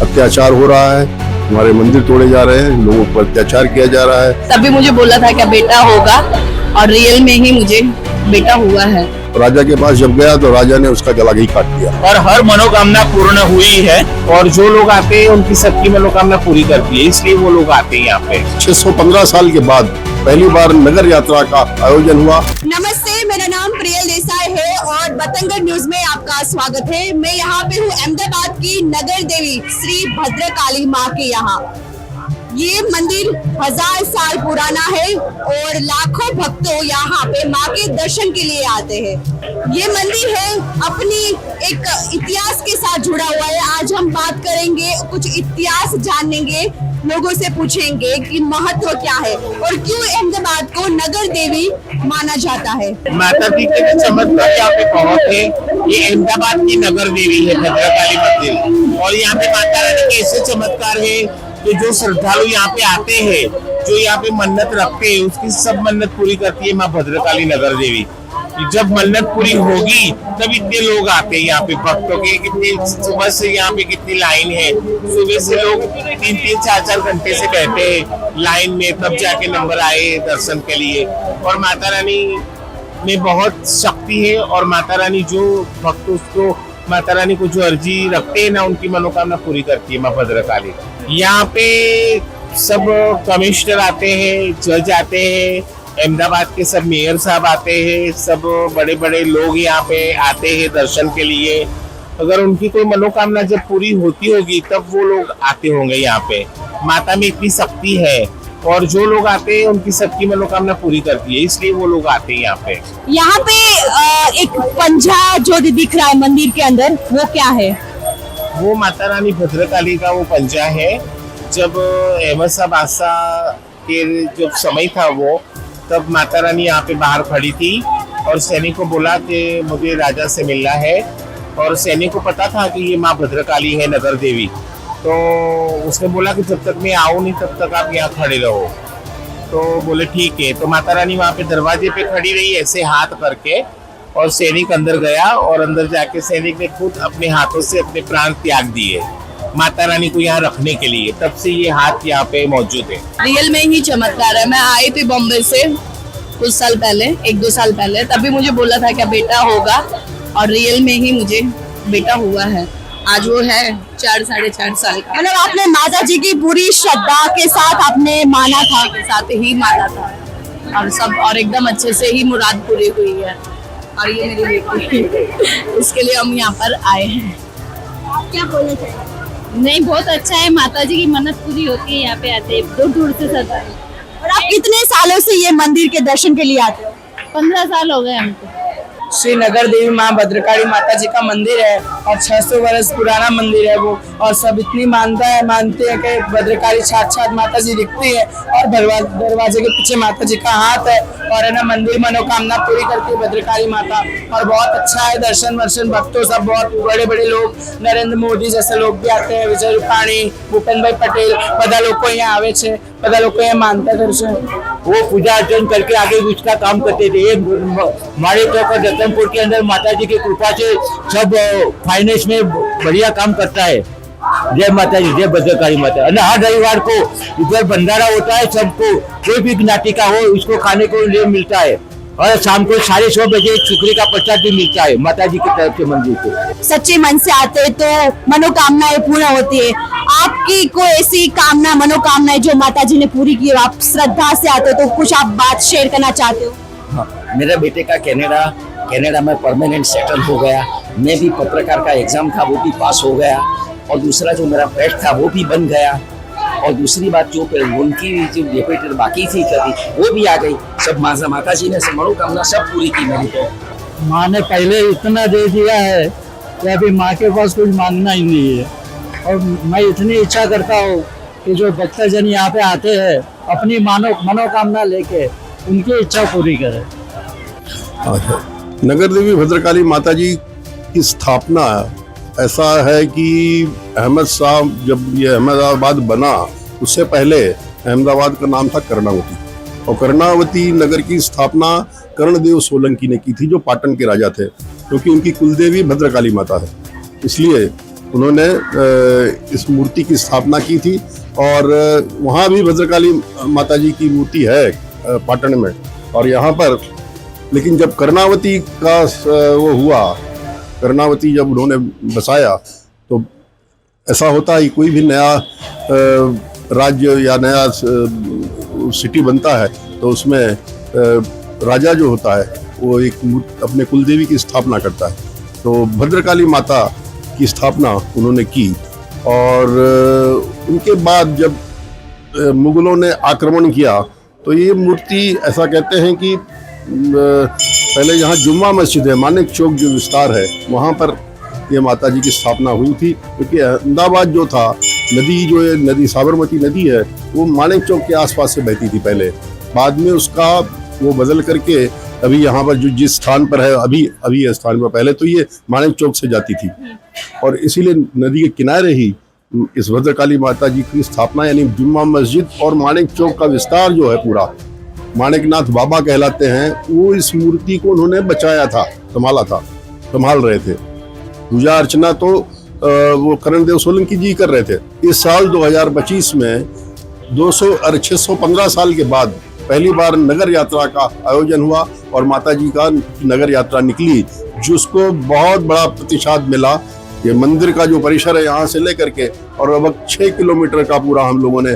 अत्याचार हो रहा है, हमारे मंदिर तोड़े जा रहे हैं, लोगों पर अत्याचार किया जा रहा है। तभी मुझे बोला था क्या बेटा होगा और रियल में ही मुझे बेटा हुआ है। राजा के पास जब गया तो राजा ने उसका गला ही काट दिया। और हर मनोकामना पूर्ण हुई है और जो लोग आते हैं उनकी सबकी मनोकामना पूरी करती है, इसलिए वो लोग आते हैं यहाँ पे। 615 साल के बाद पहली बार नगर यात्रा का आयोजन हुआ। नमस्ते, मेरा नाम प्रियल देसाई है और बतंगड़ न्यूज में आपका स्वागत है। मैं यहाँ पे हूँ अहमदाबाद की नगर देवी श्री भद्रकाली माँ के यहाँ। ये मंदिर 1000 साल पुराना है और लाखों भक्तों यहाँ पे माँ के दर्शन के लिए आते हैं। ये मंदिर है अपनी एक इतिहास के साथ जुड़ा हुआ है। आज हम बात करेंगे, कुछ इतिहास जानेंगे, लोगों से पूछेंगे कि महत्व क्या है और क्यों अहमदाबाद को नगर देवी माना जाता है। माता जी के चमत्कार यहाँ पे बहुत है। ये अहमदाबाद की नगर देवी है भद्रकाली मंदिर, और यहाँ पे माता रानी के ऐसे चमत्कार है कि जो श्रद्धालु यहाँ पे आते हैं, जो यहाँ पे मन्नत रखते हैं, उसकी सब मन्नत पूरी करती है माँ भद्रकाली नगर देवी। जब मन्नत पूरी होगी तब इतने लोग आते हैं यहाँ पे भक्तों के। कितनी सुबह से यहाँ पे कितनी लाइन है, सुबह से लोग 3-3, 4-4 घंटे से बैठे हैं लाइन में, तब जाके नंबर आए दर्शन के लिए। और माता रानी में बहुत शक्ति है और माता रानी जो भक्त उसको, माता रानी को जो अर्जी रखते हैं ना, उनकी मनोकामना पूरी करती है माँ भद्रकाली। यहाँ पे सब कमिश्नर आते हैं, जज आते हैं, अहमदाबाद के सब मेयर साहब आते हैं, सब बड़े बड़े लोग यहाँ पे आते हैं दर्शन के लिए। अगर उनकी कोई मनोकामना जब पूरी होती होगी तब वो लोग आते होंगे यहाँ पे। माता में इतनी शक्ति है और जो लोग आते हैं उनकी सबकी मनोकामना पूरी करती है, इसलिए वो लोग आते हैं यहाँ पे। यहाँ पे एक पंजा जो दिख रहा है मंदिर के अंदर, वो क्या है? वो माता रानी भद्रकाली का वो पंजा है। जब अहमद शाह बादशाह के जब समय था वो, तब माता रानी यहाँ पे बाहर खड़ी थी और सैनिक को बोला कि मुझे राजा से मिलना है, और सैनिक को पता था कि ये माँ भद्रकाली है नगर देवी। तो उसने बोला कि जब तक मैं आऊँ नहीं तब तक आप यहाँ खड़े रहो। तो बोले ठीक है। तो माता रानी वहाँ पे दरवाजे पे खड़ी रही ऐसे हाथ करके, और सैनिक अंदर गया और अंदर जाके सैनिक ने खुद अपने हाथों से अपने प्राण त्याग दिए माता रानी को यहाँ रखने के लिए। तब से ये हाथ यहाँ पे मौजूद है। रियल में ही चमत्कार है। मैं आई थी बॉम्बे से कुछ साल पहले, 1-2 साल पहले, तभी मुझे बोला था क्या बेटा होगा और रियल में ही मुझे बेटा हुआ है। आज वो है 4-4.5 साल का। मतलब आपने माता जी की पूरी श्रद्धा के साथ आपने माना था? के साथ ही माना था और सब, और एकदम अच्छे से ही मुराद पूरी हुई है। और ये मेरी बेटी इसके लिए हम यहाँ पर आए हैं। आप क्या बोलना चाहिए? नहीं, बहुत अच्छा है। माता जी की मन्नत पूरी होती है, यहाँ पे आते हैं दूर दूर से सब। और आप कितने सालों से ये मंदिर के दर्शन के लिए आते हो? 15 साल हो गए हमको। श्री नगर देवी माँ भद्रकाली माता जी का मंदिर है और 600 वर्ष पुराना मंदिर है वो। और सब इतनी मानते हैं कि भद्रकाली साक्षात माता जी दिखती है और दरवाजे के पीछे माता जी का हाथ है, और है ना मंदिर मनोकामना पूरी करती है भद्रकाली माता। और बहुत अच्छा है, दर्शन वर्शन भक्तों सब बहुत बड़े बड़े लोग, नरेंद्र मोदी जैसे लोग भी आते हैं, विजय रूपाणी, भूपेन्द्र भाई पटेल, બધા લોકો यहाँ आवे छे, બધા લોકો यहाँ मानता दर्शन। वो पूजा अर्चन करके आगे उसका काम करते थे। ये हमारे चौक रतनपुर के अंदर माता जी की कृपा से सब फाइनेंस में बढ़िया काम करता है। जय माता जी, जय भद्रकाली माता। हर रविवार को इधर भंडारा होता है, सबको कोई भी ज्ञाति का हो उसको खाने को लिए मिलता है, और शाम को 6:30 बजे खिचड़ी का प्रसाद भी मिलता है माता जी की तरफ से मंदिर से। सच्चे मन से आते हैं तो मनोकामनाएं पूर्ण होती है। आपकी कोई ऐसी कामना, मनोकामनाएं जो माता जी ने पूरी की, आप श्रद्धा से आते हो, तो कुछ आप बात शेयर करना चाहते हो? हाँ, मेरे बेटे का कनाडा में परमानेंट सेटल हो गया। मैं भी पत्रकार का एग्जाम था वो भी पास हो गया, और दूसरा जो मेरा पेट था वो भी बन गया, और दूसरी बात जो उनकी जो डेपेटेड बाकी थी कभी वो भी आ गई। सब माता जी ने सब मनोकामना सब पूरी की मेरी। तो माँ ने पहले इतना दे दिया है कि अभी माँ के पास कुछ मांगना ही नहीं है। और मैं इतनी इच्छा करता हूँ कि जो भक्तजन यहाँ पे आते हैं अपनी मनोकामना लेके उनकी इच्छा पूरी करें। नगर देवी भद्रकाली माता जी की स्थापना ऐसा है कि अहमद शाह, जब ये अहमदाबाद बना उससे पहले अहमदाबाद का नाम था कर्णावती, और कर्णावती नगर की स्थापना कर्णदेव सोलंकी ने की थी, जो पाटन के राजा थे, क्योंकि उनकी कुलदेवी भद्रकाली माता है। इसलिए उन्होंने इस मूर्ति की स्थापना की थी। और वहाँ भी भद्रकाली माता जी की मूर्ति है पाटन में। और यहाँ पर लेकिन जब कर्णावती का वो हुआ, कर्णावती जब उन्होंने बसाया, तो ऐसा होता है कोई भी नया राज्य या नया सिटी बनता है तो उसमें राजा जो होता है वो एक अपने कुलदेवी की स्थापना करता है। तो भद्रकाली माता की स्थापना उन्होंने की। और उनके बाद जब मुगलों ने आक्रमण किया तो ये मूर्ति, ऐसा कहते हैं कि पहले यहाँ जुम्मा मस्जिद है, मानिक चौक जो विस्तार है, वहाँ पर ये माता जी की स्थापना हुई थी। क्योंकि अहमदाबाद जो था, नदी जो है, नदी साबरमती नदी है, वो मानिक चौक के आसपास से बहती थी पहले। बाद में उसका वो बदल करके अभी यहाँ पर जो जिस स्थान पर है अभी ये स्थान पर, पहले तो ये मानिक चौक से जाती थी। और इसीलिए नदी के किनारे ही इस भद्रकाली माता जी की स्थापना, यानी जुम्मा मस्जिद और मानिक चौक का विस्तार जो है पूरा, माणिकनाथ बाबा कहलाते हैं, वो इस मूर्ति को उन्होंने बचाया था, संभाल रहे थे। पूजा अर्चना तो वो करणदेव सोलंकी जी कर रहे थे। इस साल 2025 में 615 साल के बाद पहली बार नगर यात्रा का आयोजन हुआ और माता जी का नगर यात्रा निकली, जिसको बहुत बड़ा प्रतिसाद मिला। ये मंदिर का जो परिसर है यहाँ से लेकर के और लगभग 6 किलोमीटर का पूरा हम लोगों ने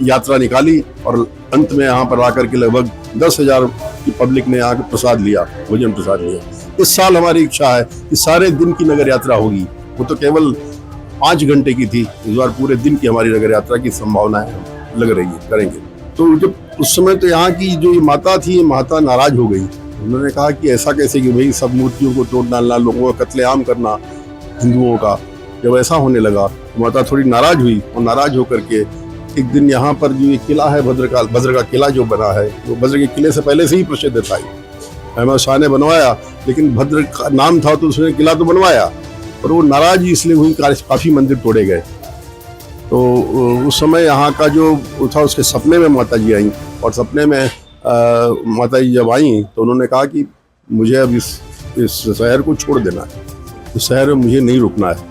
यात्रा निकाली और अंत में यहाँ पर आकर के लगभग 10,000 की पब्लिक ने यहाँ प्रसाद लिया, भोजन प्रसाद लिया। इस साल हमारी इच्छा है कि सारे दिन की नगर यात्रा होगी, वो तो केवल 5 घंटे की थी, इस बार पूरे दिन की हमारी नगर यात्रा की संभावनाएं लग रही है, करेंगे। तो जब उस समय तो यहाँ की जो ये माता थी, ये माता नाराज हो गई। उन्होंने कहा कि ऐसा कैसे कि भाई सब मूर्तियों को तोड़ डालना, लोगों का कत्लेआम करना हिंदुओं का। जब ऐसा होने लगा तो माता थोड़ी नाराज हुई और नाराज होकर के एक दिन यहाँ पर जो ये किला है भद्र का किला जो बना है, वो भद्र के किले से पहले से ही प्रसिद्ध था। अहमद शाह ने बनवाया, लेकिन भद्र का नाम था तो उसने किला तो बनवाया, पर वो नाराज इसलिए हुई, काफी मंदिर तोड़े गए। तो उस समय यहाँ का जो था, उसके सपने में माता जी आई और सपने में माता जी जब आई तो उन्होंने कहा कि मुझे अब इस शहर को छोड़ देना है, इस शहर में मुझे नहीं रुकना है,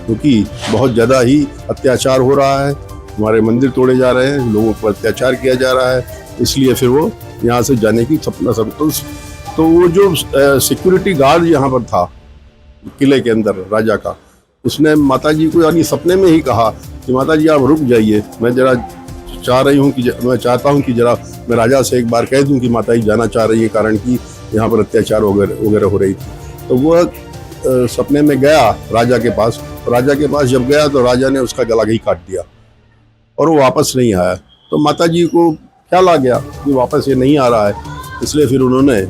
क्योंकि बहुत ज़्यादा ही अत्याचार हो रहा है, हमारे मंदिर तोड़े जा रहे हैं, लोगों पर अत्याचार किया जा रहा है। इसलिए फिर वो यहाँ से जाने की सपना सब तो वो जो सिक्योरिटी गार्ड यहाँ पर था किले के अंदर राजा का, उसने माता जी को यानी सपने में ही कहा कि माता जी आप रुक जाइए, मैं जरा मैं चाहता हूँ कि जरा मैं राजा से एक बार कह दूँ कि माता जी जाना चाह रही है, कारण कि यहाँ पर अत्याचार वगैरह हो रही थी। तो वो सपने में गया राजा के पास। राजा के पास जब गया तो राजा ने उसका गला ही काट दिया और वो वापस नहीं आया। तो माता जी को ख्याल आ गया कि वापस ये नहीं आ रहा है, इसलिए फिर उन्होंने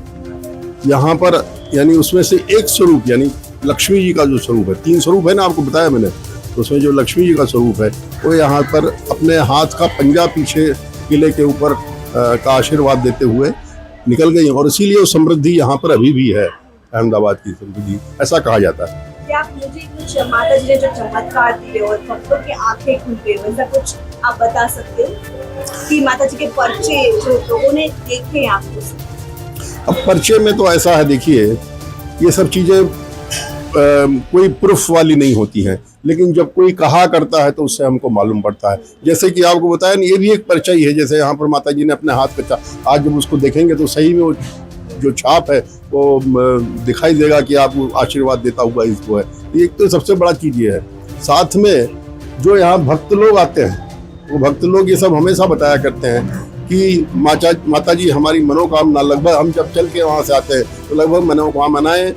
यहाँ पर यानी उसमें से एक स्वरूप, यानी लक्ष्मी जी का जो स्वरूप है, 3 स्वरूप है ना, आपको बताया मैंने, तो उसमें जो लक्ष्मी जी का स्वरूप है वो यहाँ पर अपने हाथ का पंजा पीछे किले के ऊपर का आशीर्वाद देते हुए निकल गई। और इसीलिए वो समृद्धि यहाँ पर अभी भी है, अहमदाबाद की समृद्धि, ऐसा कहा जाता है। क्या आप मुझे कुछ माता जी ने जो चमत्कार दिए और भक्तों की आंखें खुल गई, वैसा कुछ आप बता सकते हो कि माता जी के पर्चे जो लोगों ने देखे हैं आपको? अब पर्चे में तो ऐसा है, देखिए ये सब चीजें कोई प्रूफ वाली नहीं होती हैं, लेकिन जब कोई कहा करता है तो उससे हमको मालूम पड़ता है। जैसे कि आपको बताया ना, ये भी एक पर्चा ही है। जैसे यहाँ पर माता जी ने अपने हाथ का, आज जब उसको देखेंगे तो सही में वो जो छाप है वो दिखाई देगा कि आप आशीर्वाद देता हुआ इसको है। एक तो सबसे बड़ा चीज ये है। साथ में जो यहाँ भक्त लोग आते हैं, वो भक्त लोग ये सब हमेशा बताया करते हैं कि माता जी हमारी मनोकामना, लगभग हम जब चल के वहाँ से आते हैं तो लगभग मनोकामनाएं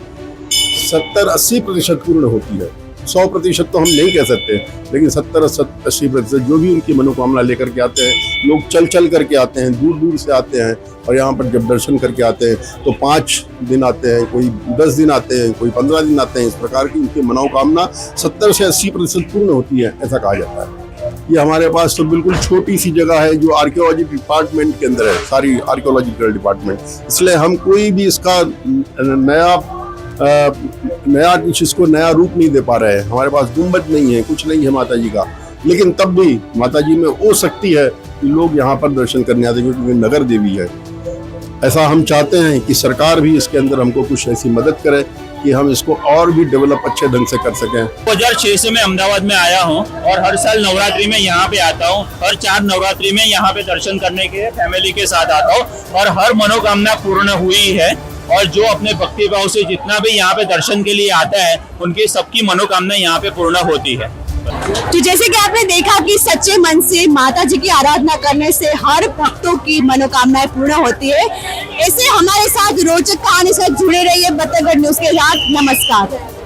70-80% पूर्ण होती है। 100% तो हम नहीं कह सकते, लेकिन 70-80% जो भी उनकी मनोकामना लेकर के आते हैं। लोग चल करके आते हैं, दूर दूर से आते हैं और यहाँ पर जब दर्शन करके आते हैं तो 5 दिन आते हैं, कोई 10 दिन आते हैं, कोई 15 दिन आते हैं। इस प्रकार की उनकी मनोकामना 70 से 80% पूर्ण होती है, ऐसा कहा जाता है। ये हमारे पास तो बिल्कुल छोटी सी जगह है जो आर्कियोलॉजी डिपार्टमेंट के अंदर है, सारी आर्कियोलॉजिकल डिपार्टमेंट। इसलिए हम कोई भी इसका नया इसको नया रूप नहीं दे पा रहे हैं। हमारे पास गुंबद नहीं है, कुछ नहीं है माता जी का, लेकिन तब भी माता जी में वो शक्ति है कि लोग यहाँ पर दर्शन करने आते हैं, क्योंकि नगर देवी है। ऐसा हम चाहते हैं कि सरकार भी इसके अंदर हमको कुछ ऐसी मदद करे कि हम इसको और भी डेवलप अच्छे ढंग से कर सकें। 2006 से मैं अहमदाबाद में आया हूँ और हर साल नवरात्रि में यहाँ पे आता हूँ। हर 4 नवरात्रि में यहाँ पे दर्शन करने के फैमिली के साथ आता हूँ और हर मनोकामना पूर्ण हुई है। और जो अपने भक्ति भाव से जितना भी यहाँ पे दर्शन के लिए आता है, उनकी सबकी मनोकामना यहाँ पे पूर्ण होती है। तो जैसे कि आपने देखा कि सच्चे मन से माता जी की आराधना करने से हर भक्तों की मनोकामनाएं पूर्ण होती है। ऐसे हमारे साथ रोचक कहानी से जुड़े रहिए बतंगड़ न्यूज के साथ। नमस्कार।